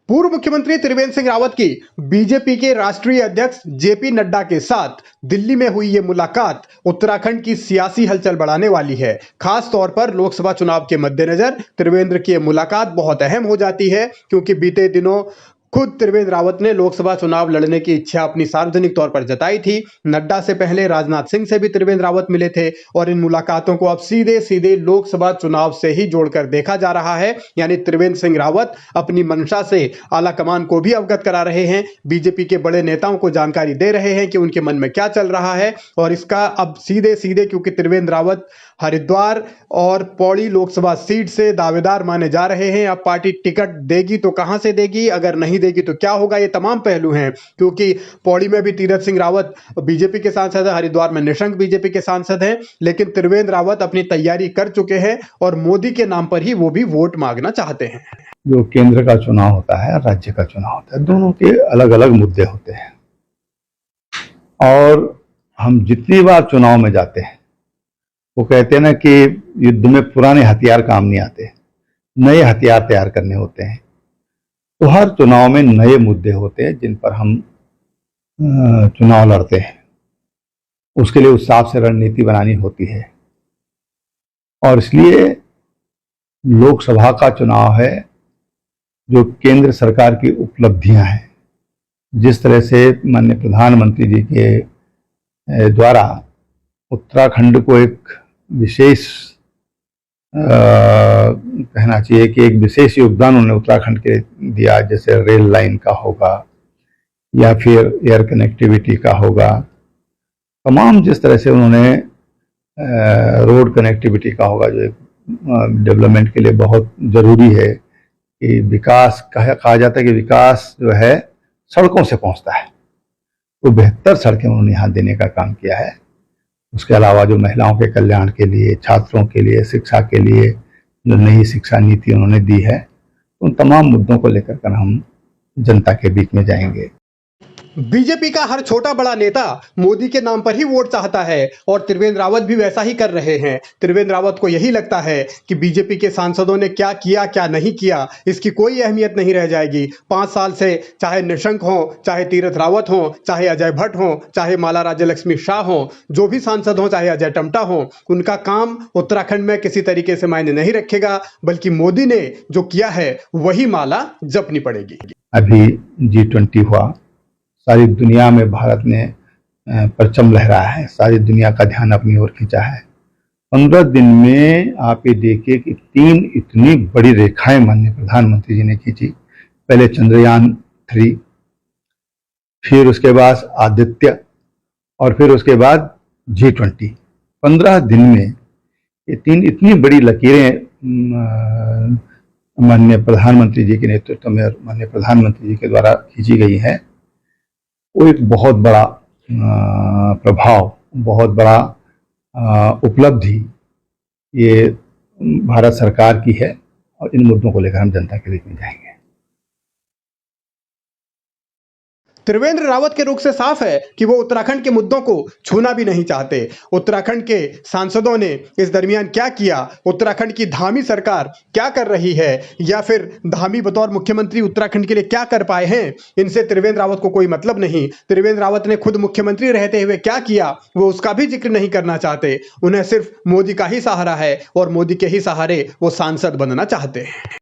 पूर्व मुख्यमंत्री त्रिवेंद्र सिंह रावत की बीजेपी के राष्ट्रीय अध्यक्ष जेपी नड्डा के साथ दिल्ली में हुई ये मुलाकात उत्तराखंड की सियासी हलचल बढ़ाने वाली है। खास तौर पर लोकसभा चुनाव के मद्देनजर त्रिवेंद्र की ये मुलाकात बहुत अहम हो जाती है, क्योंकि बीते दिनों खुद त्रिवेंद्र रावत ने लोकसभा चुनाव लड़ने की इच्छा अपनी सार्वजनिक तौर पर जताई थी। नड्डा से पहले राजनाथ सिंह से भी त्रिवेंद्र रावत मिले थे और इन मुलाकातों को अब सीधे सीधे लोकसभा चुनाव से ही जोड़कर देखा जा रहा है। यानी त्रिवेंद्र सिंह रावत अपनी मंशा से आला कमान को भी अवगत करा रहे हैं, बीजेपी के बड़े नेताओं को जानकारी दे रहे हैं कि उनके मन में क्या चल रहा है। और इसका अब सीधे सीधे, क्योंकि त्रिवेंद्र रावत हरिद्वार और पौड़ी लोकसभा सीट से दावेदार माने जा रहे हैं, अब पार्टी टिकट देगी तो कहां से देगी, अगर नहीं देगी तो क्या होगा, ये तमाम पहलू हैं। क्योंकि पौड़ी में भी तीरथ सिंह रावत बीजेपी के सांसद है, हरिद्वार में निशंक बीजेपी के सांसद हैं, लेकिन त्रिवेंद्र रावत अपनी तैयारी कर चुके हैं और मोदी के नाम पर ही वो भी वोट मांगना चाहते हैं। जो केंद्र का चुनाव होता है, राज्य का चुनाव होता है, दोनों के अलग अलग मुद्दे होते हैं और हम जितनी बार चुनाव में जाते हैं वो कहते हैं ना कि युद्ध में पुराने हथियार काम नहीं आते, नए हथियार तैयार करने होते हैं। तो हर चुनाव में नए मुद्दे होते हैं जिन पर हम चुनाव लड़ते हैं, उसके लिए उस हिसाब से रणनीति बनानी होती है। और इसलिए लोकसभा का चुनाव है जो केंद्र सरकार की उपलब्धियां हैं। जिस तरह से माननीय प्रधानमंत्री जी के द्वारा उत्तराखंड को एक विशेष कहना चाहिए कि एक विशेष योगदान उन्होंने उत्तराखंड के दिया, जैसे रेल लाइन का होगा या फिर एयर कनेक्टिविटी का होगा, तमाम जिस तरह से उन्होंने रोड कनेक्टिविटी का होगा, जो डेवलपमेंट के लिए बहुत ज़रूरी है कि विकास कहा जाता है कि विकास जो है सड़कों से पहुंचता है, तो बेहतर सड़कें उन्होंने यहाँ देने का काम किया है। उसके अलावा जो महिलाओं के कल्याण के लिए, छात्रों के लिए, शिक्षा के लिए जो नई शिक्षा नीति उन्होंने दी है, उन तमाम मुद्दों को लेकर कर हम जनता के बीच में जाएंगे। बीजेपी का हर छोटा बड़ा नेता मोदी के नाम पर ही वोट चाहता है और त्रिवेंद्र रावत भी वैसा ही कर रहे हैं। त्रिवेंद्र रावत को यही लगता है कि बीजेपी के सांसदों ने क्या किया क्या नहीं किया, इसकी कोई अहमियत नहीं रह जाएगी। 5 साल से चाहे निशंक हो, चाहे तीरथ रावत हो, चाहे अजय भट्ट हो, चाहे माला राज्यलक्ष्मी शाह हो, जो भी सांसद हो, चाहे अजय टम्टा हो, उनका काम उत्तराखंड में किसी तरीके से मायने नहीं रखेगा, बल्कि मोदी ने जो किया है वही माला जपनी पड़ेगी। अभी G20 हुआ, सारी दुनिया में भारत ने परचम लहराया है, सारी दुनिया का ध्यान अपनी ओर खींचा है। 15 दिन में आप ये देखिए कि 3 इतनी बड़ी रेखाएं माननीय प्रधानमंत्री जी ने खींची। पहले चंद्रयान 3, फिर उसके बाद आदित्य और फिर उसके बाद G20। 15 दिन में ये 3 इतनी बड़ी लकीरें माननीय प्रधानमंत्री जी के नेतृत्व में और माननीय प्रधानमंत्री जी के द्वारा खींची गई है। वो एक बहुत बड़ा प्रभाव, बहुत बड़ा उपलब्धि ये भारत सरकार की है और इन मुद्दों को लेकर हम जनता के बीच में जाएंगे। त्रिवेंद्र रावत के रुख से साफ है कि वो उत्तराखंड के मुद्दों को छूना भी नहीं चाहते। उत्तराखंड के सांसदों ने इस दरमियान क्या किया, उत्तराखंड की धामी सरकार क्या कर रही है, या फिर धामी बतौर मुख्यमंत्री उत्तराखंड के लिए क्या कर पाए हैं, इनसे त्रिवेंद्र रावत को कोई मतलब नहीं। त्रिवेंद्र रावत ने खुद मुख्यमंत्री रहते हुए क्या किया, वो उसका भी जिक्र नहीं करना चाहते। उन्हें सिर्फ मोदी का ही सहारा है और मोदी के ही सहारे वो सांसद बनना चाहते हैं।